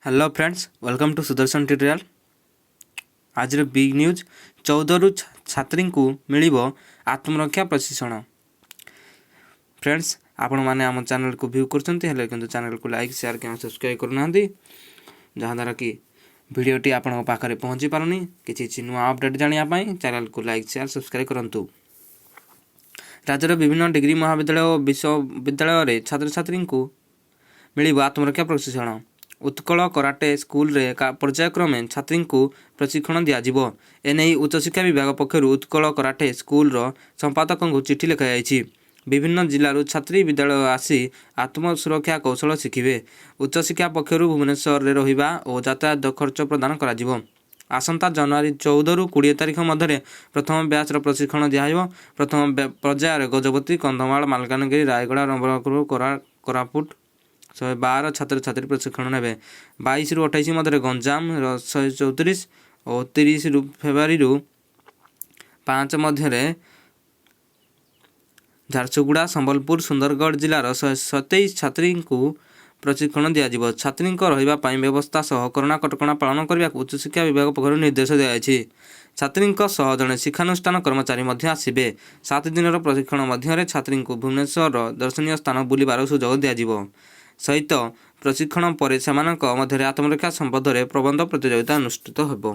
Hello friends, welcome to Sudarshan tutorial. आज big news 14 रु छात्री को मिल आत्मरक्षा प्रशिक्षण। फ्रेंड्स, आपण मैंने आम चैनल को व्यू कर चैनल को लाइक शेयर क्या सब्सक्राइब करना जहाँद्वारा कि भिडटी आपण पाखे पहुँची पारनी किसी नुआ अपडेट जानापी चैनल को लाइक शेयर सब्सक्राइब करूँ। राज्यर विभिन्न डिग्री महाविद्यालय और विश्वविद्यालय छात्र छात्री को मिल आत्मरक्षा प्रशिक्षण। उत्कल कराटे स्कूल रे पर्यायक्रमे छात्री को प्रशिक्षण दिज्व। एने उच्चशिक्षा विभाग पक्षर उत्कल कराटे स्कूल संपादक को चिठी लिखाई। विभिन्न जिलूर छात्री विद्यालय आसी आत्मसुरक्षा कौशल शिखिबे। उच्चशिक्षा पक्षर भुवनेश्वर रे रहिबा और यातायात खर्च प्रदान करा। आसंता जनवरी 14 रु 20 तारिख मध्य प्रथम ब्याचर प्रशिक्षण दिज्व। प्रथम पर्यायर गजपति, कंधमाल, मालकानगिरी, रायगड़ा, नवरंगपुर, कोरापुट 112 छात्र छात्री प्रशिक्षण ने 22 रु 28 मध्य गंजाम 134 और 30 फेब्रुआरी 5 मध्य झारसुगुड़ा, संबलपुर, सुंदरगढ़ जिलार 127 छात्री को प्रशिक्षण दिज्व। छात्री रही व्यवस्था सह कोरोना कटकणा पालन करने को उच्चशिक्षा विभाग पक्षर निर्देश दी। छात्री जड़े शिक्षानुष्ठान कर्मचारी आसवे। 7 दिन प्रशिक्षण मध्य छात्री को भुवनेश्वर दर्शनीय स्थान बुलबार सुजोग दिज्व। सहित प्रशिक्षण पर आत्मरक्षा संबंध में प्रबंध प्रतियोगिता अनुष्ठित होब।